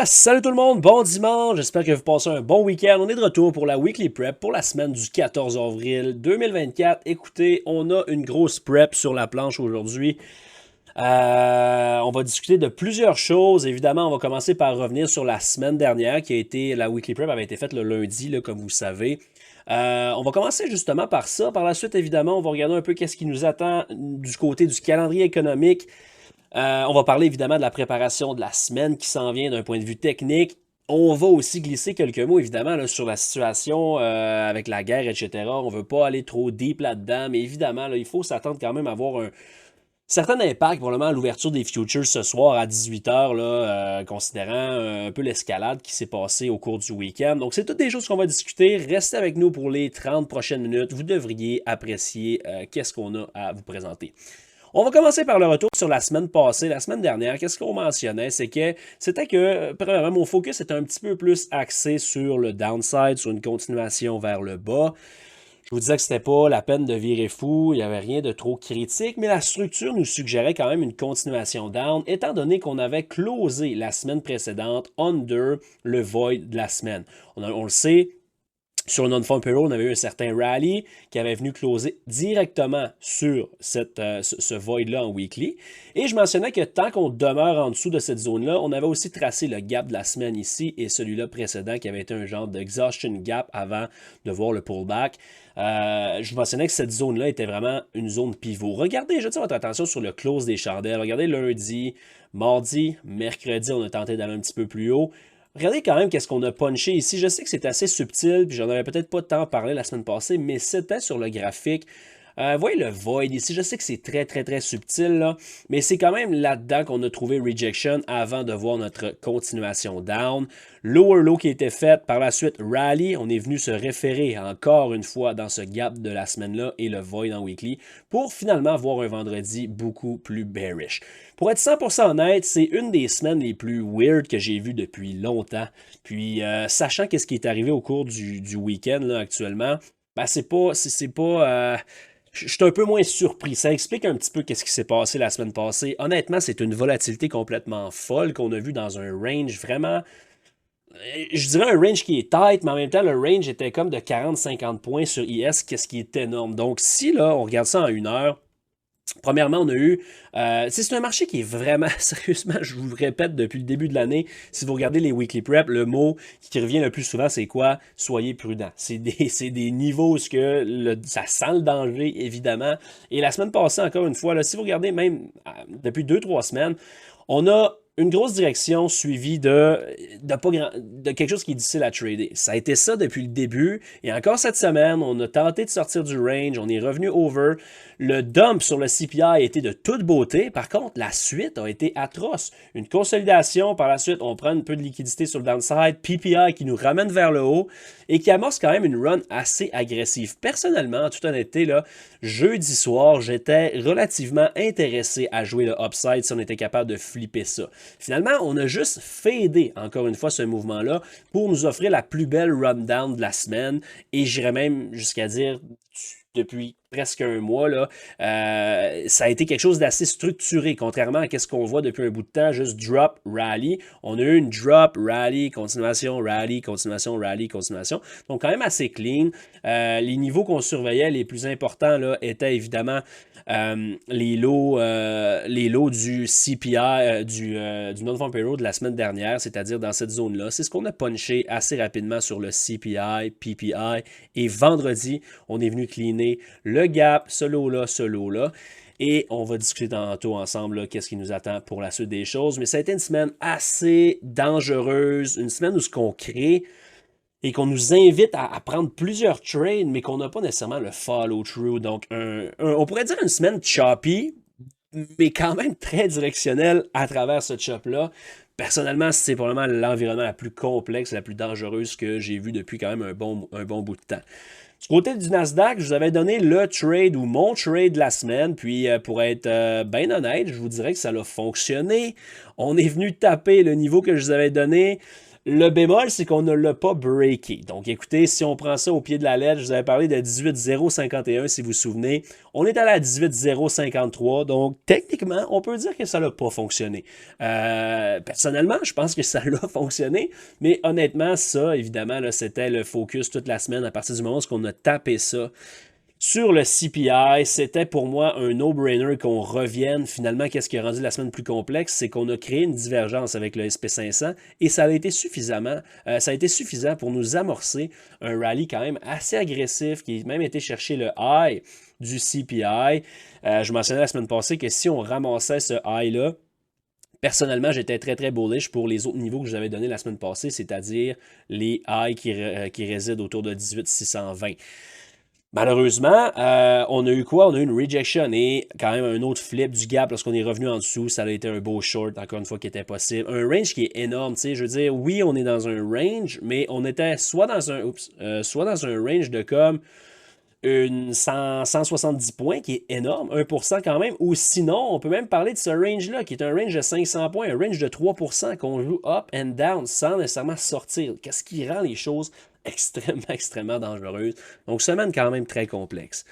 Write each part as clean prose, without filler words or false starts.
Yes! Salut tout le monde, bon dimanche, j'espère que vous passez un bon week-end. On est de retour pour la Weekly Prep pour la semaine du 14 avril 2024. Écoutez, on a une grosse prep sur la planche aujourd'hui. On va discuter de plusieurs choses. Évidemment, on va commencer par revenir sur la semaine dernière qui a été, la Weekly Prep avait été faite le lundi, là, comme vous savez. On va commencer justement par ça. Par la suite, évidemment, on va regarder un peu qu'est-ce qui nous attend du côté du calendrier économique. On va parler évidemment de la préparation de la semaine qui s'en vient d'un point de vue technique. On va aussi glisser quelques mots évidemment là, sur la situation avec la guerre, etc. On ne veut pas aller trop deep là-dedans, mais évidemment, là, il faut s'attendre quand même à avoir un certain impact probablement à l'ouverture des futures ce soir à 18h, considérant un peu l'escalade qui s'est passée au cours du week-end. Donc c'est toutes des choses qu'on va discuter. Restez avec nous pour les 30 prochaines minutes. Vous devriez apprécier qu'est-ce qu'on a à vous présenter. On va commencer par le retour sur la semaine passée. La semaine dernière, qu'est-ce qu'on mentionnait? C'était que, premièrement, mon focus était un petit peu plus axé sur le downside, sur une continuation vers le bas. Je vous disais que c'était pas la peine de virer fou, il n'y avait rien de trop critique, mais la structure nous suggérait quand même une continuation down, étant donné qu'on avait closé la semaine précédente under le void de la semaine. On le sait, sur le non-farm payroll, on avait eu un certain rally qui avait venu closer directement sur ce void-là en weekly. Et je mentionnais que tant qu'on demeure en dessous de cette zone-là, on avait aussi tracé le gap de la semaine ici et celui-là précédent qui avait été un genre d'exhaustion gap avant de voir le pullback. Je vous mentionnais que cette zone-là était vraiment une zone pivot. Regardez, je tiens votre attention sur le close des chandelles. Regardez lundi, mardi, mercredi, on a tenté d'aller un petit peu plus haut. Regardez quand même qu'est-ce qu'on a punché ici. Je sais que c'est assez subtil, puis j'en avais peut-être pas tant parlé la semaine passée, mais c'était sur le graphique. Voyez le void ici. Je sais que c'est très, très, très subtil, là, mais c'est quand même là-dedans qu'on a trouvé rejection avant de voir notre continuation down. Lower low qui a été fait, par la suite rally. On est venu se référer encore une fois dans ce gap de la semaine-là et le void en weekly pour finalement voir un vendredi beaucoup plus bearish. Pour être 100% honnête, c'est une des semaines les plus weird que j'ai vues depuis longtemps. Puis, sachant qu'est-ce qui est arrivé au cours du week-end là, actuellement, ben je suis un peu moins surpris. Ça explique un petit peu qu'est-ce qui s'est passé la semaine passée. Honnêtement, c'est une volatilité complètement folle qu'on a vue dans un range vraiment. Je dirais un range qui est tight, mais en même temps, le range était comme de 40-50 points sur IS, qu'est-ce qui est énorme. Donc, si là, on regarde ça en une heure, premièrement, on a eu. C'est un marché qui est vraiment, sérieusement, je vous le répète depuis le début de l'année, si vous regardez les weekly prep, le mot qui revient le plus souvent, c'est quoi? Soyez prudent. C'est des niveaux où ça sent le danger, évidemment. Et la semaine passée, encore une fois, là, si vous regardez même depuis 2-3 semaines, on a une grosse direction suivie de quelque chose qui est difficile à trader. Ça a été ça depuis le début. Et encore cette semaine, on a tenté de sortir du range. On est revenu over. Le dump sur le CPI a été de toute beauté. Par contre, la suite a été atroce. Une consolidation. Par la suite, on prend un peu de liquidité sur le downside. PPI qui nous ramène vers le haut et qui amorce quand même une run assez agressive. Personnellement, en toute honnêteté, là, jeudi soir, j'étais relativement intéressé à jouer le upside si on était capable de flipper ça. Finalement, on a juste fadé, encore une fois, ce mouvement-là pour nous offrir la plus belle rundown de la semaine. Et j'irais même jusqu'à dire, depuis presque un mois, là, ça a été quelque chose d'assez structuré, contrairement à ce qu'on voit depuis un bout de temps, juste drop, rally. On a eu une drop, rally, continuation, rally, continuation, rally, continuation. Donc, quand même assez clean. Les niveaux qu'on surveillait, les plus importants, là, étaient évidemment les lots du CPI, du non-farm payroll de la semaine dernière, c'est-à-dire dans cette zone-là. C'est ce qu'on a punché assez rapidement sur le CPI, PPI. Et vendredi, on est venu cleaner le gap, ce lot-là. Et on va discuter tantôt ensemble qu'est-ce qui nous attend pour la suite des choses. Mais ça a été une semaine assez dangereuse, une semaine où ce qu'on crée et qu'on nous invite à prendre plusieurs trades, mais qu'on n'a pas nécessairement le follow-through. Donc, on pourrait dire une semaine choppy, mais quand même très directionnelle à travers ce chop-là. Personnellement, c'est probablement l'environnement la plus complexe, la plus dangereuse que j'ai vu depuis quand même un bon bout de temps. Du côté du Nasdaq, je vous avais donné le trade ou mon trade de la semaine, puis pour être bien honnête, je vous dirais que ça a fonctionné. On est venu taper le niveau que je vous avais donné. Le bémol, c'est qu'on ne l'a pas breaké. Donc, écoutez, si on prend ça au pied de la lettre, je vous avais parlé de 18,051, si vous vous souvenez. On est allé à 18,053. Donc, techniquement, on peut dire que ça n'a pas fonctionné. Personnellement, je pense que ça l'a fonctionné. Mais honnêtement, ça, évidemment, là, c'était le focus toute la semaine à partir du moment où on a tapé ça. Sur le CPI, c'était pour moi un no-brainer qu'on revienne. Finalement, qu'est-ce qui a rendu la semaine plus complexe? C'est qu'on a créé une divergence avec le SP500 et ça a été ça a été suffisant pour nous amorcer un rallye quand même assez agressif qui a même été chercher le high du CPI. Je mentionnais la semaine passée que si on ramassait ce high-là, personnellement, j'étais très, très bullish pour les autres niveaux que je vous avais donnés la semaine passée, c'est-à-dire les highs qui résident autour de 18,620. Malheureusement, on a eu quoi? On a eu une rejection et quand même un autre flip du gap lorsqu'on est revenu en dessous. Ça a été un beau short, encore une fois, qui était possible. Un range qui est énorme, tu sais. Je veux dire, oui, on est dans un range, mais on était soit dans un range de comme une 170 points, qui est énorme, 1% quand même, ou sinon, on peut même parler de ce range-là, qui est un range de 500 points, un range de 3% qu'on joue up and down sans nécessairement sortir. Qu'est-ce qui rend les choses extrêmement, extrêmement dangereuses. Donc, semaine quand même très complexe.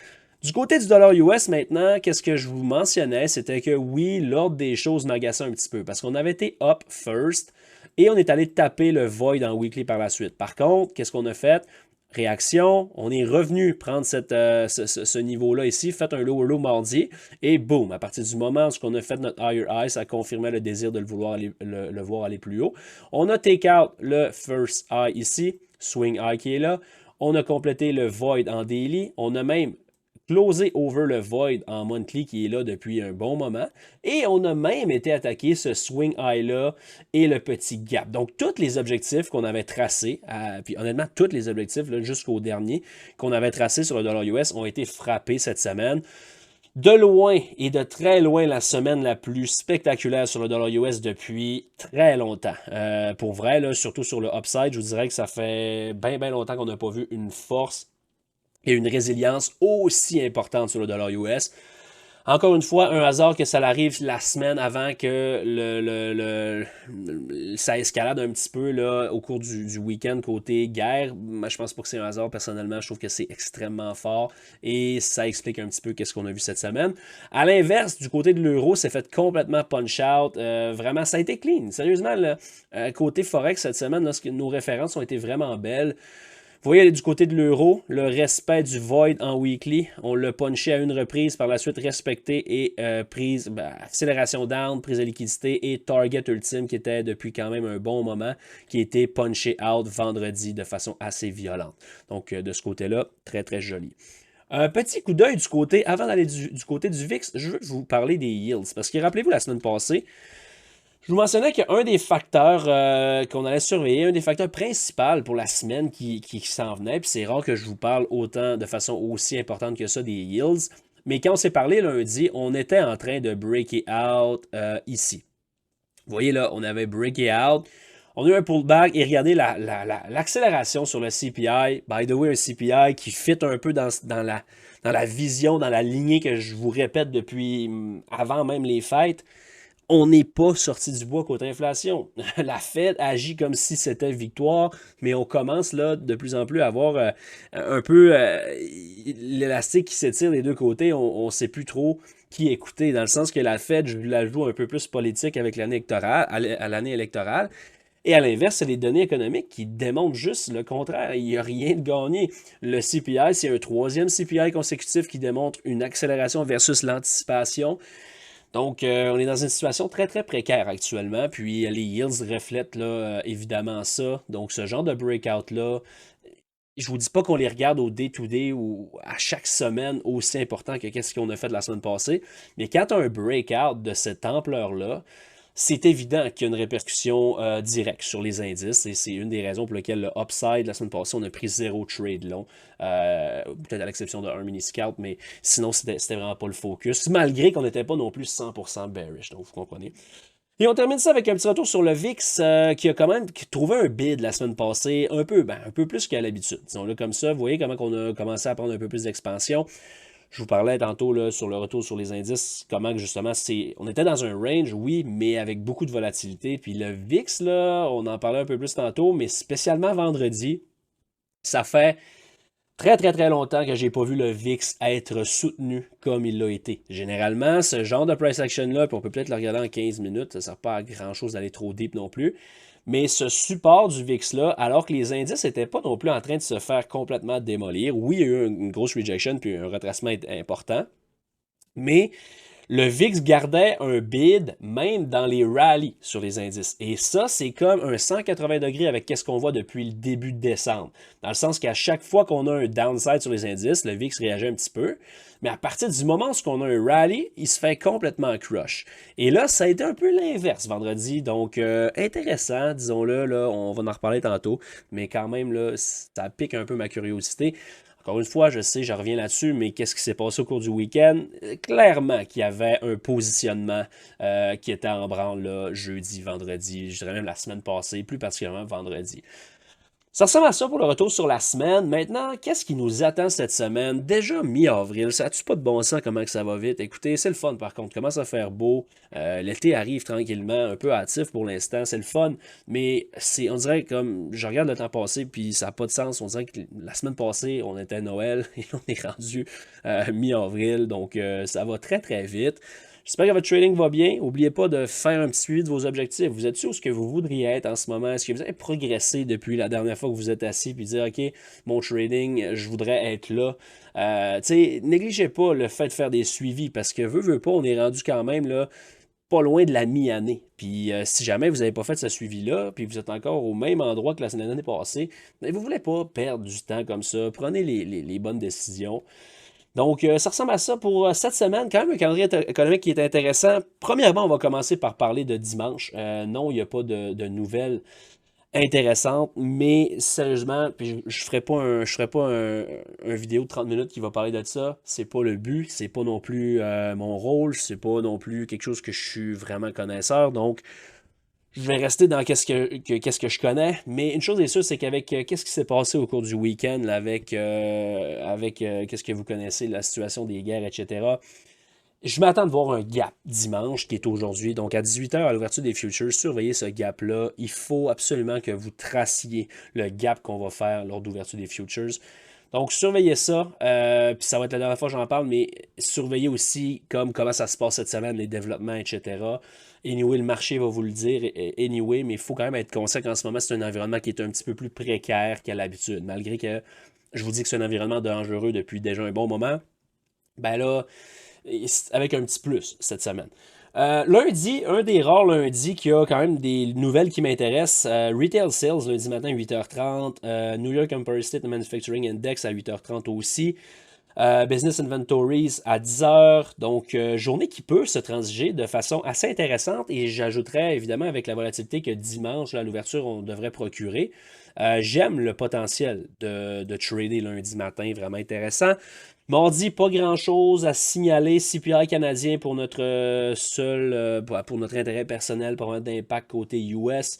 Du côté du dollar US maintenant, qu'est-ce que je vous mentionnais, c'était que oui, l'ordre des choses m'agaçait un petit peu, parce qu'on avait été up first, et on est allé taper le void en weekly par la suite. Par contre, qu'est-ce qu'on a fait? Réaction, on est revenu prendre ce niveau-là ici, fait un lower low mardi, et boum, à partir du moment où on a fait notre higher high, ça confirmait le désir de le voir aller plus haut. On a take out le first high ici, swing high qui est là. On a complété le void en daily. On a même closé over le void en monthly qui est là depuis un bon moment. Et on a même été attaqué ce swing high-là et le petit gap. Donc, tous les objectifs qu'on avait tracés, puis honnêtement, tous les objectifs jusqu'au dernier qu'on avait tracés sur le dollar US ont été frappés cette semaine. De loin et de très loin, la semaine la plus spectaculaire sur le dollar US depuis très longtemps. Pour vrai, là, surtout sur le upside, je vous dirais que ça fait bien, bien longtemps qu'on n'a pas vu une force et une résilience aussi importante sur le dollar US. Encore une fois, un hasard que ça arrive la semaine avant que ça escalade un petit peu là, au cours du week-end côté guerre. Moi, je pense pas que c'est un hasard. Personnellement, je trouve que c'est extrêmement fort et ça explique un petit peu qu'est-ce qu'on a vu cette semaine. À l'inverse, du côté de l'euro, c'est fait complètement punch-out. Vraiment, ça a été clean. Sérieusement, là, côté Forex cette semaine, là, nos références ont été vraiment belles. Vous voyez, du côté de l'euro, le respect du void en weekly, on l'a punché à une reprise, par la suite respecté et prise, accélération down, prise de liquidité et target ultime qui était depuis quand même un bon moment, qui a été punché out vendredi de façon assez violente. Donc de ce côté-là, très très joli. Un petit coup d'œil du côté, avant d'aller du côté du VIX, je veux vous parler des yields, parce que rappelez-vous la semaine passée, je vous mentionnais qu'un des facteurs qu'on allait surveiller, un des facteurs principaux pour la semaine qui s'en venait, puis c'est rare que je vous parle autant de façon aussi importante que ça des yields, mais quand on s'est parlé lundi, on était en train de breaker out ici. Vous voyez là, on avait breaké out, on a eu un pullback et regardez l'accélération sur le CPI. By the way, un CPI qui fit un peu dans la vision, dans la lignée que je vous répète depuis avant même les fêtes. On n'est pas sorti du bois côté inflation. La Fed agit comme si c'était victoire, mais on commence là de plus en plus à avoir un peu l'élastique qui s'étire des deux côtés. On ne sait plus trop qui écouter, dans le sens que la Fed la joue un peu plus politique avec l'année électorale, à l'année électorale. Et à l'inverse, c'est les données économiques qui démontrent juste le contraire. Il n'y a rien de gagné. Le CPI, c'est un troisième CPI consécutif qui démontre une accélération versus l'anticipation. Donc, on est dans une situation très, très précaire actuellement. Puis, les yields reflètent là, évidemment ça. Donc, ce genre de breakout-là, je vous dis pas qu'on les regarde au day-to-day ou à chaque semaine aussi important que qu'est-ce qu'on a fait la semaine passée. Mais quand tu as un breakout de cette ampleur-là, c'est évident qu'il y a une répercussion directe sur les indices et c'est une des raisons pour lesquelles le upside, la semaine passée, on a pris 0 trade long, peut-être à l'exception d'un mini scout, mais sinon, c'était vraiment pas le focus, malgré qu'on n'était pas non plus 100% bearish, donc vous comprenez. Et on termine ça avec un petit retour sur le VIX qui a quand même trouvé un bid la semaine passée, un peu plus qu'à l'habitude. Disons-le comme ça, vous voyez comment on a commencé à prendre un peu plus d'expansion. Je vous parlais tantôt là, sur le retour sur les indices, comment que justement on était dans un range, oui, mais avec beaucoup de volatilité. Puis le VIX, là, on en parlait un peu plus tantôt, mais spécialement vendredi, ça fait très très très longtemps que j'ai pas vu le VIX être soutenu comme il l'a été. Généralement, ce genre de price action-là, puis on peut peut-être le regarder en 15 minutes, ça ne sert pas à grand-chose d'aller trop deep non plus. Mais ce support du VIX-là, alors que les indices n'étaient pas non plus en train de se faire complètement démolir, oui, il y a eu une grosse rejection puis un retracement important, mais le VIX gardait un bid même dans les rallies sur les indices. Et ça, c'est comme un 180 degrés avec ce qu'on voit depuis le début de décembre. Dans le sens qu'à chaque fois qu'on a un downside sur les indices, le VIX réagit un petit peu. Mais à partir du moment où on a un rally, il se fait complètement crush. Et là, ça a été un peu l'inverse vendredi. Donc, intéressant, disons-le. Là, on va en reparler tantôt. Mais quand même, là, ça pique un peu ma curiosité. Encore une fois, je sais, je reviens là-dessus, mais qu'est-ce qui s'est passé au cours du week-end? Clairement qu'il y avait un positionnement qui était en branle là, jeudi, vendredi, je dirais même la semaine passée, plus particulièrement vendredi. Ça ressemble à ça pour le retour sur la semaine. Maintenant, qu'est-ce qui nous attend cette semaine? Déjà mi-avril, ça a-tu pas de bon sens comment que ça va vite? Écoutez, c'est le fun par contre, commence à faire beau. L'été arrive tranquillement, un peu hâtif pour l'instant, c'est le fun. Mais on dirait comme, je regarde le temps passé, puis ça n'a pas de sens. On dirait que la semaine passée, on était à Noël et on est rendu mi-avril, donc ça va très très vite. J'espère que votre trading va bien. N'oubliez pas de faire un petit suivi de vos objectifs. Vous êtes sûr où ce que vous voudriez être en ce moment? Est-ce que vous avez progressé depuis la dernière fois que vous êtes assis puis dire, OK, mon trading, je voudrais être là. Négligez pas le fait de faire des suivis parce que veut pas, on est rendu quand même là, pas loin de la mi-année. Puis si jamais vous n'avez pas fait ce suivi-là, puis vous êtes encore au même endroit que la semaine passée, vous ne voulez pas perdre du temps comme ça. Prenez les bonnes décisions. Donc, ça ressemble à ça pour cette semaine. Quand même, un calendrier économique qui est intéressant. Premièrement, on va commencer par parler de dimanche. Non, il n'y a pas de nouvelles intéressantes, mais sérieusement, puis je ferai pas un vidéo de 30 minutes qui va parler de ça. C'est pas le but, c'est pas non plus mon rôle, c'est pas non plus quelque chose que je suis vraiment connaisseur. Donc, je vais rester dans qu'est-ce que je connais, mais une chose est sûre, c'est qu'avec qu'est-ce qui s'est passé au cours du week-end, là, avec qu'est-ce que vous connaissez, la situation des guerres, etc., je m'attends de voir un gap dimanche, qui est aujourd'hui. Donc, à 18h, à l'ouverture des futures, surveillez ce gap-là. Il faut absolument que vous traciez le gap qu'on va faire lors d'ouverture des futures. Donc, surveillez ça. Puis ça va être la dernière fois que j'en parle, mais surveillez aussi comment ça se passe cette semaine, les développements, etc. Anyway, le marché va vous le dire, anyway, mais il faut quand même être conscient qu'en ce moment, c'est un environnement qui est un petit peu plus précaire qu'à l'habitude. Malgré que je vous dis que c'est un environnement dangereux depuis déjà un bon moment, ben là, avec un petit plus cette semaine. Lundi, un des rares lundis qui a quand même des nouvelles qui m'intéressent. Retail Sales, lundi matin, 8h30. New York Empire State Manufacturing Index à 8h30 aussi. Business Inventories à 10h. Donc, journée qui peut se transiger de façon assez intéressante. Et j'ajouterais évidemment avec la volatilité que dimanche, à l'ouverture, on devrait procurer. J'aime le potentiel de trader lundi matin, vraiment intéressant. Mardi, pas grand-chose à signaler. CPI canadien pour notre pour notre intérêt personnel, pas vraiment d'impact côté US.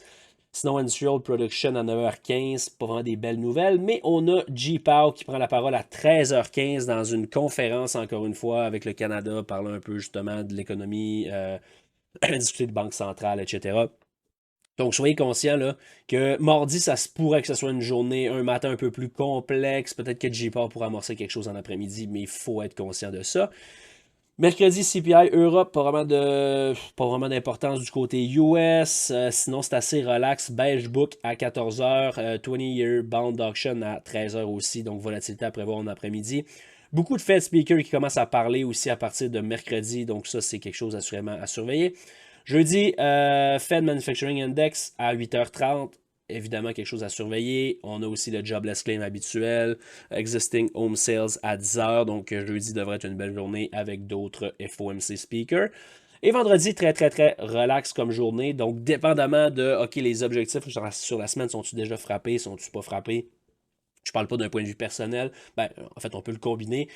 Sinon, Industrial Production à 9h15, pas vraiment des belles nouvelles, mais on a G-Pow qui prend la parole à 13h15 dans une conférence, encore une fois, avec le Canada, parlant un peu justement de l'économie, discuter de banque centrale, etc. Donc, soyez conscients là, que mardi, ça se pourrait que ce soit une journée, un matin un peu plus complexe. Peut-être que J-Power pourra amorcer quelque chose en après-midi, mais il faut être conscient de ça. Mercredi, CPI Europe, pas vraiment d'importance du côté US. Sinon, c'est assez relax. Beige Book à 14h. 20-year Bond Auction à 13h aussi. Donc, volatilité à prévoir en après-midi. Beaucoup de Fed speakers qui commencent à parler aussi à partir de mercredi. Donc, ça, c'est quelque chose assurément à surveiller. Jeudi, Fed Manufacturing Index à 8h30. Évidemment, quelque chose à surveiller. On a aussi le Jobless Claim habituel, Existing Home Sales à 10h. Donc, jeudi devrait être une belle journée avec d'autres FOMC speakers. Et vendredi, très, très, très relax comme journée. Donc, dépendamment de, OK, les objectifs sur la semaine, sont-ils déjà frappés, sont-ils pas frappés? Je parle pas d'un point de vue personnel. Ben, en fait, on peut le combiner.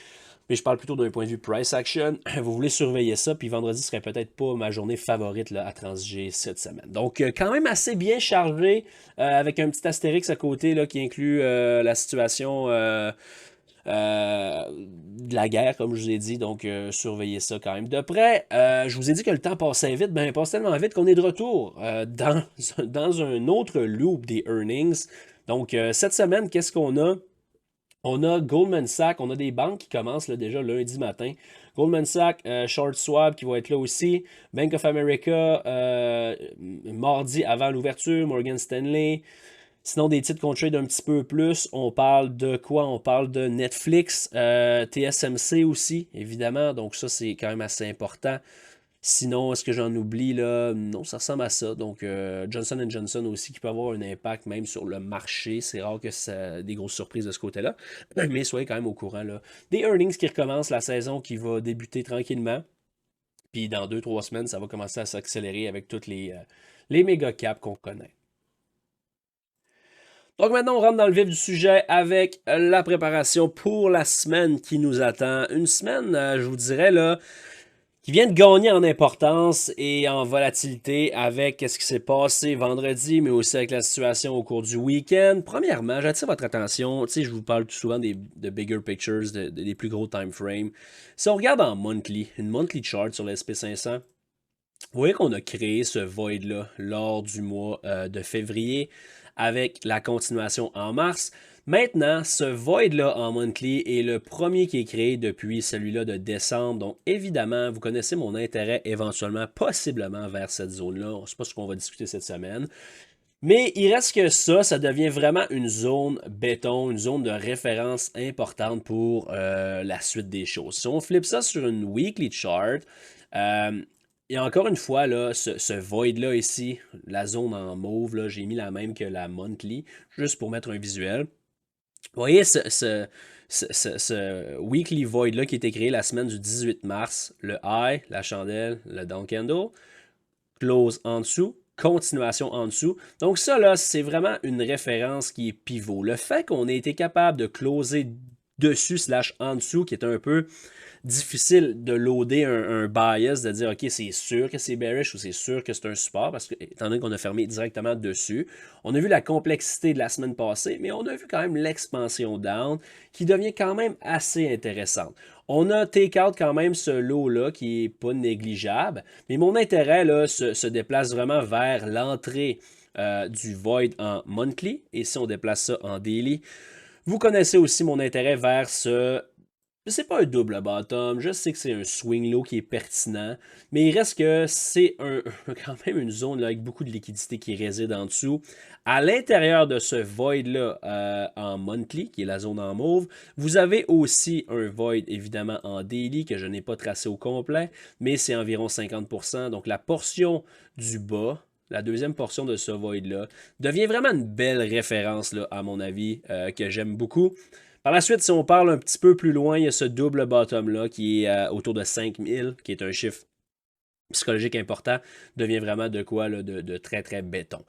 Mais je parle plutôt d'un point de vue price action. Vous voulez surveiller ça, puis vendredi serait peut-être pas ma journée favorite là, à transiger cette semaine. Donc, quand même assez bien chargé, avec un petit astérix à côté là, qui inclut la situation de la guerre, comme je vous ai dit. Donc, surveillez ça quand même de près. Je vous ai dit que le temps passait vite. Ben, il passe tellement vite qu'on est de retour dans un autre loop des earnings. Donc, cette semaine, qu'est-ce qu'on a? On a Goldman Sachs, on a des banques qui commencent là, déjà lundi matin. Goldman Sachs, Short Swab qui va être là aussi. Bank of America, mardi avant l'ouverture, Morgan Stanley. Sinon, des titres qu'on trade un petit peu plus, on parle de quoi? On parle de Netflix, TSMC aussi, évidemment. Donc ça, c'est quand même assez important. Sinon, est-ce que j'en oublie là? Non, ça ressemble à ça. Donc, Johnson Johnson aussi qui peut avoir un impact même sur le marché. C'est rare que ça des grosses surprises de ce côté-là. Mais soyez quand même au courant là. Des earnings qui recommencent, la saison qui va débuter tranquillement. Puis dans 2-3 semaines, ça va commencer à s'accélérer avec toutes les méga caps qu'on connaît. Donc maintenant, on rentre dans le vif du sujet avec la préparation pour la semaine qui nous attend. Une semaine, je vous dirais, là, qui vient de gagner en importance et en volatilité avec ce qui s'est passé vendredi, mais aussi avec la situation au cours du week-end. Premièrement, j'attire votre attention, tu sais, je vous parle tout souvent de bigger pictures, des plus gros time frames. Si on regarde en monthly, une monthly chart sur l'SP500, vous voyez qu'on a créé ce void-là lors du mois de février avec la continuation en mars. Maintenant, ce void-là en monthly est le premier qui est créé depuis celui-là de décembre. Donc, évidemment, vous connaissez mon intérêt éventuellement, possiblement vers cette zone-là. C'est pas ce qu'on va discuter cette semaine. Mais il reste que ça devient vraiment une zone béton, une zone de référence importante pour la suite des choses. Si on flippe ça sur une weekly chart, euh, et encore une fois, là, ce void-là ici, la zone en mauve, là, j'ai mis la même que la monthly, juste pour mettre un visuel. Vous voyez ce weekly void-là qui a été créé la semaine du 18 mars, le high, la chandelle, le down candle, close en dessous, continuation en dessous. Donc ça, là, c'est vraiment une référence qui est pivot. Le fait qu'on ait été capable de closer dessus slash en dessous, qui est un peu difficile de loader un bias, de dire, OK, c'est sûr que c'est bearish ou c'est sûr que c'est un support, parce que, étant donné qu'on a fermé directement dessus, on a vu la complexité de la semaine passée, mais on a vu quand même l'expansion down qui devient quand même assez intéressante. On a take-out quand même ce lot-là qui n'est pas négligeable, mais mon intérêt là, se déplace vraiment vers l'entrée du void en monthly, et si on déplace ça en daily, vous connaissez aussi mon intérêt vers ce c'est pas un double bottom, je sais que c'est un swing low qui est pertinent, mais il reste que c'est quand même une zone là, avec beaucoup de liquidité qui réside en dessous. À l'intérieur de ce void-là en monthly, qui est la zone en mauve, vous avez aussi un void évidemment en daily que je n'ai pas tracé au complet, mais c'est environ 50%. Donc la portion du bas, la deuxième portion de ce void-là, devient vraiment une belle référence là, à mon avis, que j'aime beaucoup. Par la suite, si on parle un petit peu plus loin, il y a ce double bottom-là qui est autour de 5000, qui est un chiffre psychologique important, devient vraiment de quoi là, de très très béton.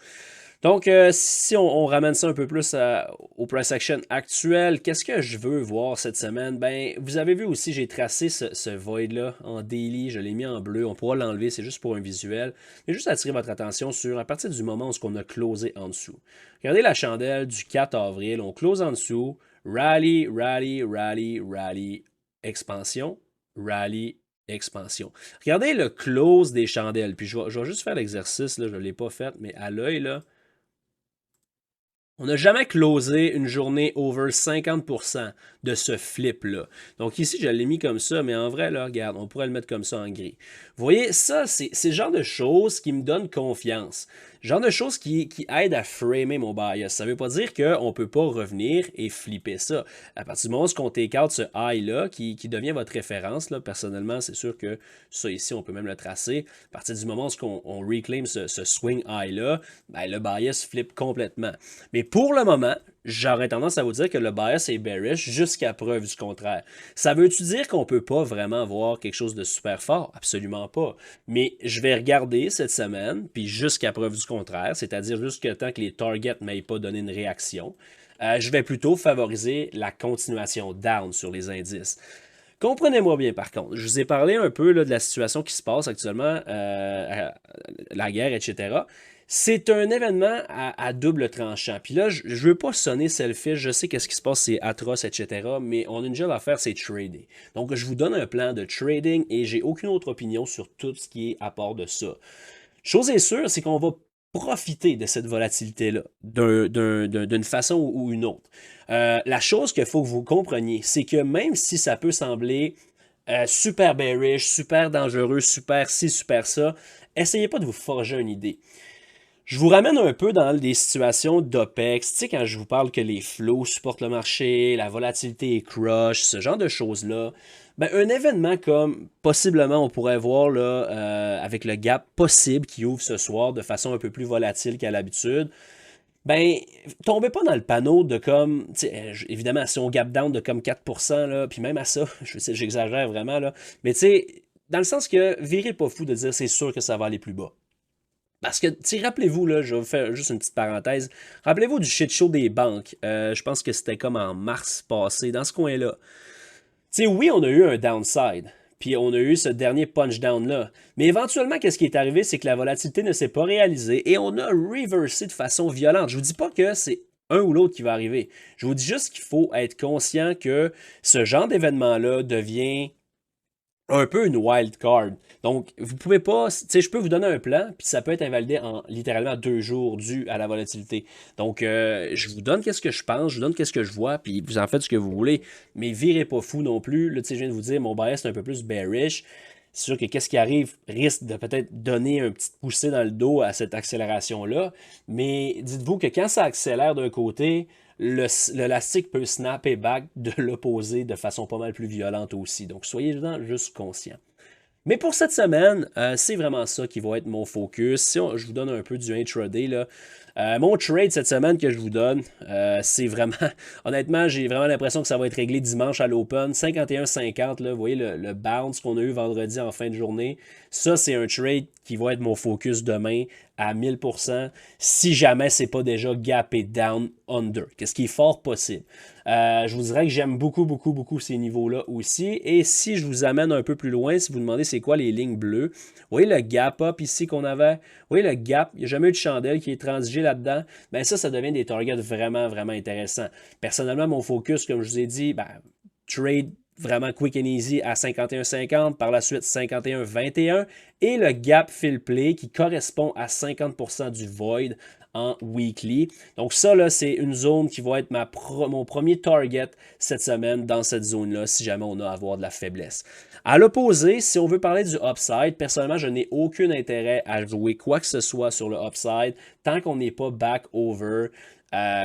Donc, si on ramène ça un peu plus au price action actuel, qu'est-ce que je veux voir cette semaine? Ben, vous avez vu aussi, j'ai tracé ce void-là en daily, je l'ai mis en bleu, on pourra l'enlever, c'est juste pour un visuel. Mais juste attirer votre attention sur, à partir du moment où on a closé en dessous. Regardez la chandelle du 4 avril, on close en dessous, rally, rally, rally, rally, expansion, rally, expansion. Regardez le close des chandelles, puis je vais juste faire l'exercice, là, je ne l'ai pas fait, mais à l'œil, là, on n'a jamais closé une journée over 50% de ce flip-là. Donc ici, je l'ai mis comme ça, mais en vrai, là, regarde, on pourrait le mettre comme ça en gris. Vous voyez, ça, c'est le genre de choses qui me donnent confiance. Le genre de choses qui aident à framer mon bias. Ça ne veut pas dire qu'on ne peut pas revenir et flipper ça. À partir du moment où on take out ce high-là, qui devient votre référence, là, personnellement, c'est sûr que ça ici, on peut même le tracer. À partir du moment où on reclaim ce swing high-là, ben, le bias flippe complètement. Mais pour le moment, j'aurais tendance à vous dire que le bias est bearish jusqu'à preuve du contraire. Ça veut-tu dire qu'on ne peut pas vraiment voir quelque chose de super fort? Absolument pas. Mais je vais regarder cette semaine, puis jusqu'à preuve du contraire, c'est-à-dire jusqu'à temps que les targets ne m'aient pas donné une réaction, je vais plutôt favoriser la continuation down sur les indices. Comprenez-moi bien par contre, je vous ai parlé un peu là, de la situation qui se passe actuellement, la guerre, etc. C'est un événement à double tranchant. Puis là, je veux pas sonner selfish, je sais qu'est-ce qui se passe, c'est atroce, etc. Mais on a une job à faire, c'est trader. Donc, je vous donne un plan de trading et j'ai aucune autre opinion sur tout ce qui est à part de ça. Chose est sûre, c'est qu'on va profiter de cette volatilité-là, d'une façon ou une autre. La chose qu'il faut que vous compreniez, c'est que même si ça peut sembler super bearish, super dangereux, super ci, super ça, essayez pas de vous forger une idée. Je vous ramène un peu dans des situations d'OPEX, tu sais, quand je vous parle que les flows supportent le marché, la volatilité est crush, ce genre de choses-là. Ben, un événement comme possiblement on pourrait voir là, avec le gap possible qui ouvre ce soir de façon un peu plus volatile qu'à l'habitude, ben, tombez pas dans le panneau de comme, évidemment, si on gap down de comme 4%, là, puis même à ça, je sais, j'exagère vraiment, là, mais tu sais, dans le sens que virez pas fou de dire c'est sûr que ça va aller plus bas. Parce que, rappelez-vous, là, je vais vous faire juste une petite parenthèse. Rappelez-vous du shit show des banques. Je pense que c'était comme en mars passé, dans ce coin-là. Oui, on a eu un downside. Puis on a eu ce dernier punch-down-là. Mais éventuellement, qu'est-ce qui est arrivé, c'est que la volatilité ne s'est pas réalisée et on a reversé de façon violente. Je vous dis pas que c'est un ou l'autre qui va arriver. Je vous dis juste qu'il faut être conscient que ce genre d'événement-là devient un peu une wild card. Donc, vous pouvez pas, je peux vous donner un plan, puis ça peut être invalidé en littéralement 2 jours dû à la volatilité. Donc, je vous donne qu'est-ce que je pense, je vous donne qu'est-ce que je vois, puis vous en faites ce que vous voulez, mais virez pas fou non plus. Là, je viens de vous dire, mon bias est un peu plus bearish. C'est sûr que qu'est-ce qui arrive risque de peut-être donner un petit poussé dans le dos à cette accélération-là, mais dites-vous que quand ça accélère d'un côté, l'élastique peut snapper back de l'opposé de façon pas mal plus violente aussi. Donc, soyez-en juste conscients. Mais pour cette semaine, c'est vraiment ça qui va être mon focus. Si je vous donne un peu du intraday, là, mon trade cette semaine que je vous donne, c'est vraiment, honnêtement, j'ai vraiment l'impression que ça va être réglé dimanche à l'Open. 51,50, là, vous voyez le bounce qu'on a eu vendredi en fin de journée. Ça, c'est un trade qui va être mon focus demain à 1000%, si jamais c'est pas déjà gapé down under, qu'est-ce qui est fort possible. Je vous dirais que j'aime beaucoup, beaucoup, beaucoup ces niveaux-là aussi. Et si je vous amène un peu plus loin, si vous demandez c'est quoi les lignes bleues, vous voyez le gap up ici qu'on avait, vous voyez le gap, il n'y a jamais eu de chandelle qui est transigé là-dedans, ben ça devient des targets vraiment, vraiment intéressants. Personnellement, mon focus, comme je vous ai dit, ben, trade vraiment quick and easy à 51,50, par la suite 51,21 et le gap fill play qui correspond à 50% du void en weekly. Donc ça, là, c'est une zone qui va être mon premier target cette semaine dans cette zone-là, si jamais on a à avoir de la faiblesse. À l'opposé, si on veut parler du upside, personnellement, je n'ai aucun intérêt à jouer quoi que ce soit sur le upside tant qu'on n'est pas back over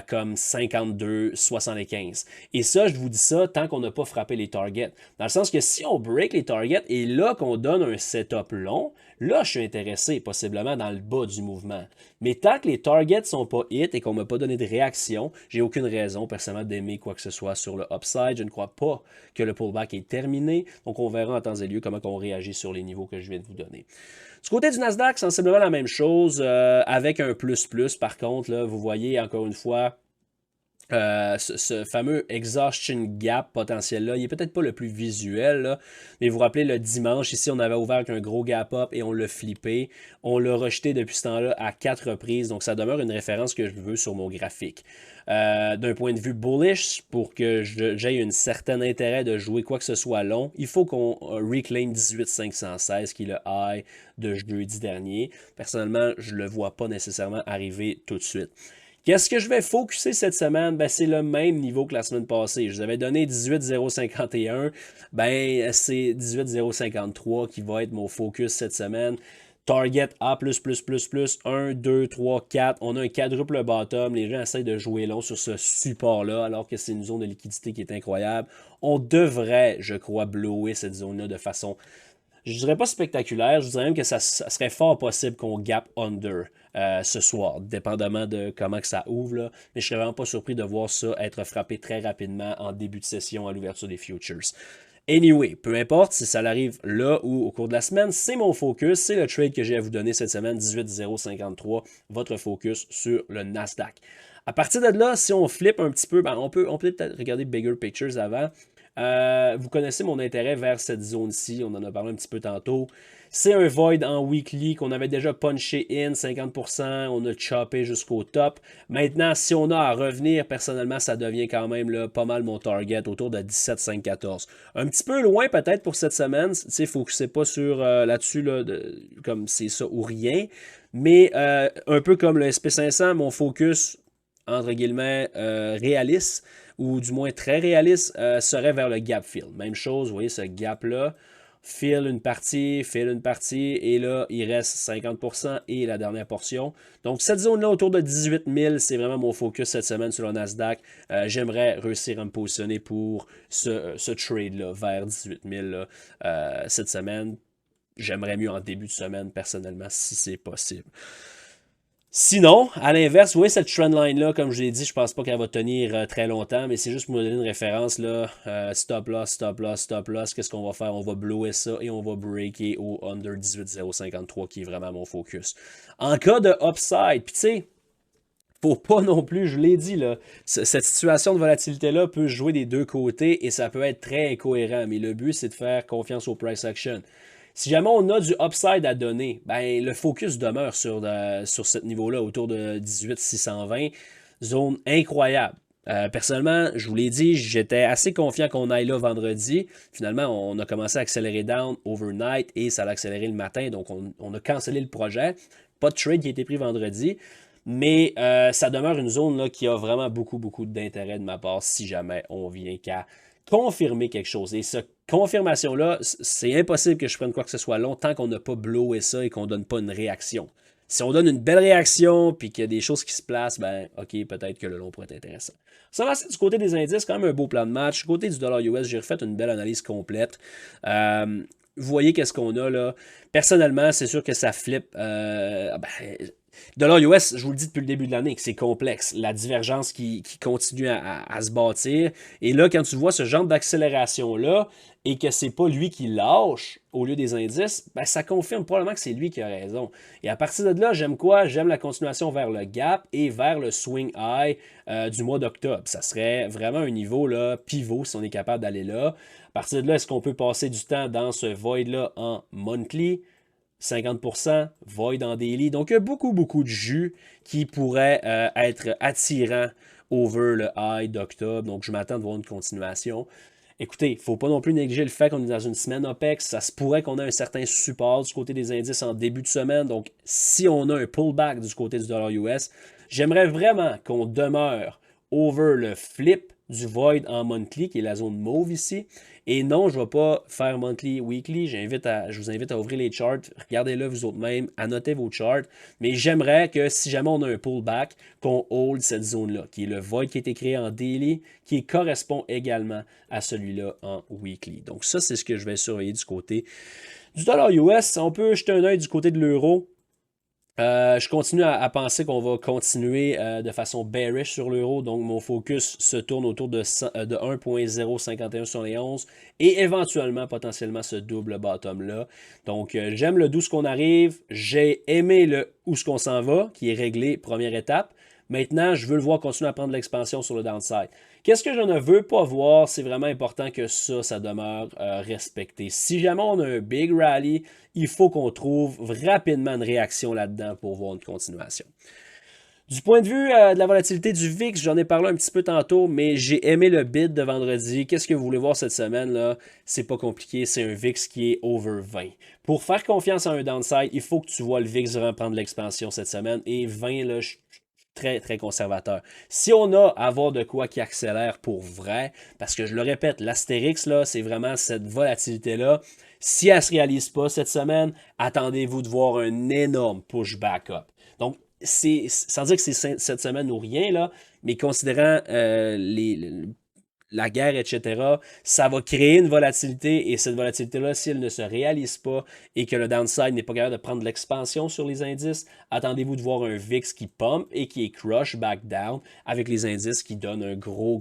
comme 52-75. Et ça, je vous dis ça tant qu'on n'a pas frappé les targets. Dans le sens que si on break les targets et là qu'on donne un setup long, là, je suis intéressé possiblement dans le bas du mouvement. Mais tant que les targets sont pas hit et qu'on ne m'a pas donné de réaction, j'ai aucune raison personnellement d'aimer quoi que ce soit sur le upside. Je ne crois pas que le pullback est terminé. Donc, on verra en temps et lieu comment on réagit sur les niveaux que je viens de vous donner. Du côté du Nasdaq, sensiblement la même chose, avec un plus-plus. Par contre, là, vous voyez encore une fois, ce fameux exhaustion gap potentiel-là, il est peut-être pas le plus visuel, là, mais vous vous rappelez, le dimanche, ici, on avait ouvert avec un gros gap up et on l'a flippé. On l'a rejeté depuis ce temps-là à 4 reprises, donc ça demeure une référence que je veux sur mon graphique. D'un point de vue bullish, pour que j'aie un certain intérêt de jouer quoi que ce soit long, il faut qu'on reclaim 18,516 qui est le high de jeudi dernier. Personnellement, je ne le vois pas nécessairement arriver tout de suite. Qu'est-ce que je vais focuser cette semaine? Ben, c'est le même niveau que la semaine passée. Je vous avais donné 18,051. Ben, c'est 18,053 qui va être mon focus cette semaine. Target A++++, 1, 2, 3, 4. On a un quadruple bottom. Les gens essayent de jouer long sur ce support-là, alors que c'est une zone de liquidité qui est incroyable. On devrait, je crois, blower cette zone-là de façon, je dirais pas spectaculaire, je dirais même que ça serait fort possible qu'on gap under ce soir, dépendamment de comment que ça ouvre. Là. Mais je serais vraiment pas surpris de voir ça être frappé très rapidement en début de session à l'ouverture des futures. Anyway, peu importe si ça arrive là ou au cours de la semaine, c'est mon focus, c'est le trade que j'ai à vous donner cette semaine, 18,053, votre focus sur le Nasdaq. À partir de là, si on flippe un petit peu, ben, on peut peut-être regarder Bigger Pictures avant. Vous connaissez mon intérêt vers cette zone-ci, on en a parlé un petit peu tantôt. C'est un void en weekly qu'on avait déjà punché in 50%, on a choppé jusqu'au top. Maintenant, si on a à revenir, personnellement, ça devient quand même là, pas mal mon target, autour de 17,514. Un petit peu loin peut-être pour cette semaine, il ne faut que c'est pas sur là-dessus, là, comme c'est ça ou rien. Mais un peu comme le SP500, mon focus, entre guillemets, réaliste, ou du moins très réaliste, serait vers le gap fill. Même chose, vous voyez ce gap-là, fill une partie, et là, il reste 50% et la dernière portion. Donc, cette zone-là, autour de 18 000, c'est vraiment mon focus cette semaine sur le Nasdaq. J'aimerais réussir à me positionner pour ce trade-là, vers 18 000 là, cette semaine. J'aimerais mieux en début de semaine, personnellement, si c'est possible. Sinon, à l'inverse, vous voyez cette trendline-là, comme je l'ai dit, je pense pas qu'elle va tenir très longtemps, mais c'est juste pour me donner une référence, là. Stop loss, stop loss, stop loss. Qu'est-ce qu'on va faire? On va blower ça et on va breaker au under 18,053 qui est vraiment mon focus. En cas de upside, puis tu sais, faut pas non plus, je l'ai dit, là, cette situation de volatilité-là peut jouer des deux côtés et ça peut être très incohérent, mais le but, c'est de faire confiance au price action. Si jamais on a du upside à donner, ben, le focus demeure sur ce niveau-là, autour de 18,620, zone incroyable. Personnellement, je vous l'ai dit, j'étais assez confiant qu'on aille là vendredi. Finalement, on a commencé à accélérer down overnight et ça a accéléré le matin, donc on a cancellé le projet. Pas de trade qui a été pris vendredi. Mais ça demeure une zone là, qui a vraiment beaucoup, beaucoup d'intérêt de ma part si jamais on vient qu'à confirmer quelque chose. Et cette confirmation-là, c'est impossible que je prenne quoi que ce soit long tant qu'on n'a pas blowé ça et qu'on ne donne pas une réaction. Si on donne une belle réaction puis qu'il y a des choses qui se placent, ben ok, peut-être que le long pourrait être intéressant. Ça va, c'est du côté des indices, quand même un beau plan de match. Du côté du dollar US, j'ai refait une belle analyse complète. Vous voyez qu'est-ce qu'on a là. Personnellement, c'est sûr que ça flippe. Dollar US, je vous le dis depuis le début de l'année, que c'est complexe. La divergence qui continue à se bâtir. Et là, quand tu vois ce genre d'accélération-là et que c'est pas lui qui lâche au lieu des indices, ben, ça confirme probablement que c'est lui qui a raison. Et à partir de là, j'aime quoi? J'aime la continuation vers le gap et vers le swing high du mois d'octobre. Ça serait vraiment un niveau là, pivot si on est capable d'aller là. À partir de là, est-ce qu'on peut passer du temps dans ce void-là en monthly? 50%, void en daily. Donc, il y a beaucoup, beaucoup de jus qui pourraient être attirants over le high d'octobre. Donc, je m'attends de voir une continuation. Écoutez, il ne faut pas non plus négliger le fait qu'on est dans une semaine OPEX. Ça se pourrait qu'on ait un certain support du côté des indices en début de semaine. Donc, si on a un pullback du côté du dollar US, j'aimerais vraiment qu'on demeure over le flip du void en monthly, qui est la zone mauve ici. Et non, je ne vais pas faire monthly, weekly. Je vous invite à ouvrir les charts. Regardez-le vous autres même, annotez vos charts. Mais j'aimerais que si jamais on a un pullback, qu'on hold cette zone-là, qui est le void qui a été créé en daily, qui correspond également à celui-là en weekly. Donc ça, c'est ce que je vais surveiller du côté du dollar US. On peut jeter un œil du côté de l'euro. Je continue à penser qu'on va continuer de façon bearish sur l'euro. Donc, mon focus se tourne autour de 1.051 et éventuellement, potentiellement, ce double bottom-là. Donc, j'aime le d'où ce qu'on arrive. J'ai aimé le où ce qu'on s'en va, qui est réglé, première étape. Maintenant, je veux le voir continuer à prendre de l'expansion sur le downside. Qu'est-ce que je ne veux pas voir? C'est vraiment important que ça demeure respecté. Si jamais on a un big rally, il faut qu'on trouve rapidement une réaction là-dedans pour voir une continuation. Du point de vue de la volatilité du VIX, j'en ai parlé un petit peu tantôt, mais j'ai aimé le bid de vendredi. Qu'est-ce que vous voulez voir cette semaine là? C'est pas compliqué, c'est un VIX qui est over 20. Pour faire confiance à un downside, il faut que tu vois le VIX vraiment prendre l'expansion cette semaine. Et 20, là, je suis très, très conservateur. Si on a à avoir de quoi qui accélère pour vrai, parce que je le répète, l'astérix, là, c'est vraiment cette volatilité-là. Si elle ne se réalise pas cette semaine, attendez-vous de voir un énorme push back up. Donc, sans dire que c'est cette semaine ou rien, là, mais considérant la guerre, etc., ça va créer une volatilité et cette volatilité-là, si elle ne se réalise pas et que le downside n'est pas capable de prendre l'expansion sur les indices, attendez-vous de voir un VIX qui pump et qui est crush back down avec les indices qui donnent un gros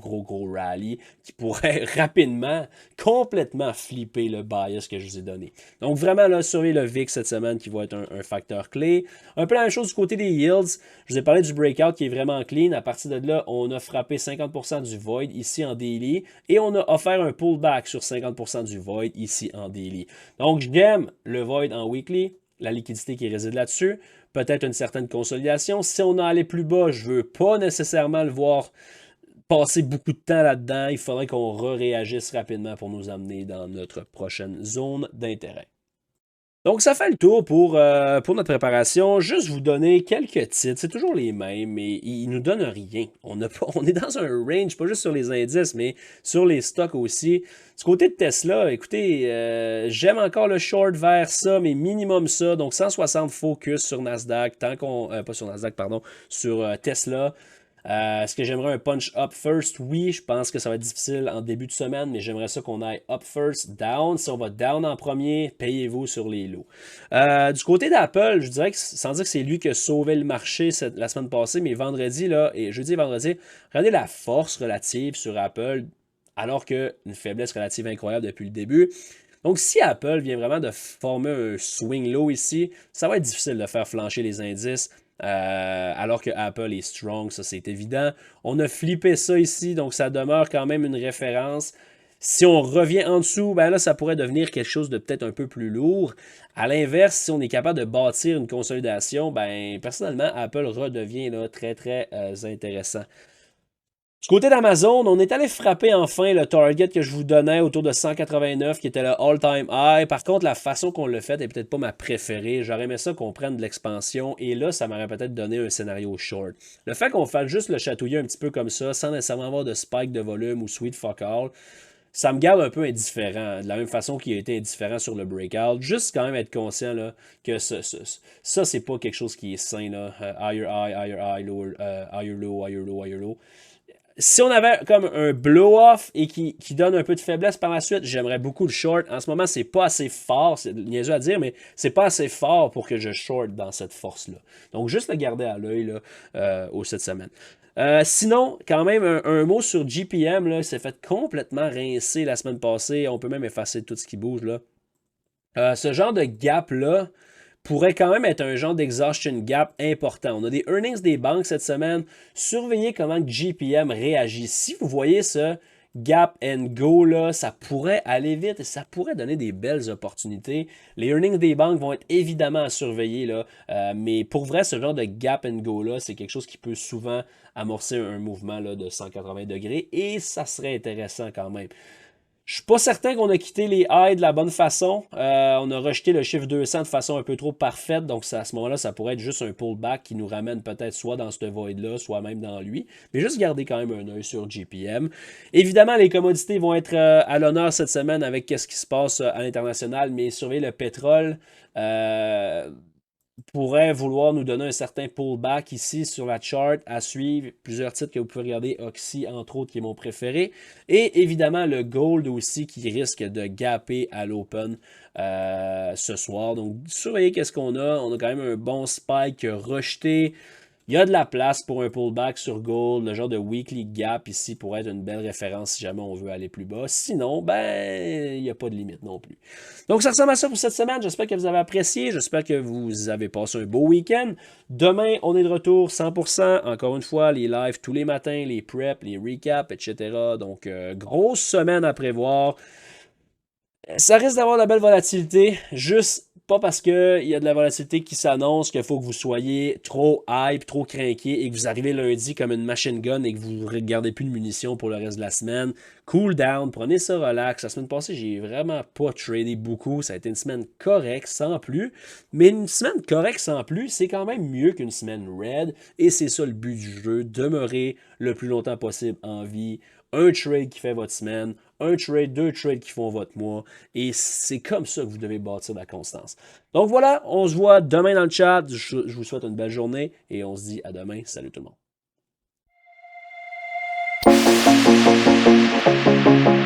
rally qui pourrait rapidement, complètement flipper le bias que je vous ai donné. Donc vraiment, là, surveillez le VIX cette semaine qui va être un facteur clé. Un peu la même chose du côté des yields. Je vous ai parlé du breakout qui est vraiment clean. À partir de là, on a frappé 50% du void ici en daily et on a offert un pullback sur 50% du void ici en daily. Donc, j'aime le void en weekly, la liquidité qui réside là-dessus, peut-être une certaine consolidation. Si on a allé plus bas, je ne veux pas nécessairement le voir passer beaucoup de temps là-dedans. Il faudrait qu'on réagisse rapidement pour nous amener dans notre prochaine zone d'intérêt. Donc, ça fait le tour pour notre préparation. Juste vous donner quelques titres. C'est toujours les mêmes, mais ils nous donnent rien. On est dans un range, pas juste sur les indices, mais sur les stocks aussi. Du côté de Tesla, écoutez, j'aime encore le short vers ça, mais minimum ça. Donc, 160 focus sur Nasdaq, tant qu'on... pas sur Nasdaq, pardon, sur Tesla. Est-ce que j'aimerais un punch up first? Oui, je pense que ça va être difficile en début de semaine, mais j'aimerais ça qu'on aille up first, down. Si on va down en premier, payez-vous sur les lots. Du côté d'Apple, je dirais que, sans dire que c'est lui qui a sauvé le marché la semaine passée, mais vendredi, là, et jeudi et vendredi, regardez la force relative sur Apple, alors qu'une faiblesse relative incroyable depuis le début. Donc, si Apple vient vraiment de former un swing low ici, ça va être difficile de faire flancher les indices. Alors que Apple est strong, ça c'est évident. On a flippé ça ici, donc ça demeure quand même une référence. Si on revient en dessous, ben là, ça pourrait devenir quelque chose de peut-être un peu plus lourd. À l'inverse, si on est capable de bâtir une consolidation, ben personnellement, Apple redevient là, très intéressant. Du côté d'Amazon, on est allé frapper enfin le target que je vous donnais autour de 189, qui était le all-time high. Par contre, la façon qu'on l'a fait n'est peut-être pas ma préférée. J'aurais aimé ça qu'on prenne de l'expansion, et là, ça m'aurait peut-être donné un scénario short. Le fait qu'on fasse juste le chatouiller un petit peu comme ça, sans nécessairement avoir de spike de volume ou sweet fuck all, ça me garde un peu indifférent, de la même façon qu'il a été indifférent sur le breakout. Juste quand même être conscient là, que ça c'est pas quelque chose qui est sain. Là. Higher high, lower, higher low, higher low, higher low. Si on avait comme un blow-off et qui donne un peu de faiblesse par la suite, j'aimerais beaucoup le short. En ce moment, c'est pas assez fort, c'est niaiseux à dire, mais c'est pas assez fort pour que je short dans cette force-là. Donc, juste le garder à l'œil cette semaine. Sinon, quand même, un mot sur GPM, là, s'est fait complètement rincer la semaine passée. On peut même effacer tout ce qui bouge. Là. Ce genre de gap-là, pourrait quand même être un genre d'exhaustion gap important. On a des earnings des banques cette semaine. Surveillez comment GPM réagit. Si vous voyez ce gap and go, là, ça pourrait aller vite et ça pourrait donner des belles opportunités. Les earnings des banques vont être évidemment à surveiller, là, mais pour vrai, ce genre de gap and go, là, c'est quelque chose qui peut souvent amorcer un mouvement là, de 180 degrés et ça serait intéressant quand même. Je suis pas certain qu'on a quitté les highs de la bonne façon. On a rejeté le chiffre 200 de façon un peu trop parfaite. Donc, à ce moment-là, ça pourrait être juste un pullback qui nous ramène peut-être soit dans ce void-là, soit même dans lui. Mais juste garder quand même un œil sur GPM. Évidemment, les commodités vont être à l'honneur cette semaine avec ce qui se passe à l'international. Mais surveillez le pétrole. Pourrait vouloir nous donner un certain pullback ici sur la chart à suivre. Plusieurs titres que vous pouvez regarder, Oxy entre autres qui est mon préféré. Et évidemment le gold aussi qui risque de gapper à l'open ce soir. Donc surveillez qu'est-ce qu'on a. On a quand même un bon spike rejeté. Il y a de la place pour un pullback sur gold, le genre de weekly gap ici pourrait être une belle référence si jamais on veut aller plus bas. Sinon, ben, il n'y a pas de limite non plus. Donc, ça ressemble à ça pour cette semaine. J'espère que vous avez apprécié. J'espère que vous avez passé un beau week-end. Demain, on est de retour 100%. Encore une fois, les lives tous les matins, les preps, les recaps, etc. Donc, grosse semaine à prévoir. Ça risque d'avoir de la belle volatilité, juste pas parce qu'il y a de la volatilité qui s'annonce qu'il faut que vous soyez trop hype, trop craqué et que vous arrivez lundi comme une machine gun et que vous ne regardez plus de munitions pour le reste de la semaine. Cool down, prenez ça relax. La semaine passée, j'ai vraiment pas tradé beaucoup. Ça a été une semaine correcte, sans plus. Mais une semaine correcte sans plus, c'est quand même mieux qu'une semaine red. Et c'est ça le but du jeu, demeurer le plus longtemps possible en vie. Un trade qui fait votre semaine, un trade, deux trades qui font votre mois. Et c'est comme ça que vous devez bâtir la constance. Donc voilà, on se voit demain dans le chat. Je vous souhaite une belle journée et on se dit à demain. Salut tout le monde. bye!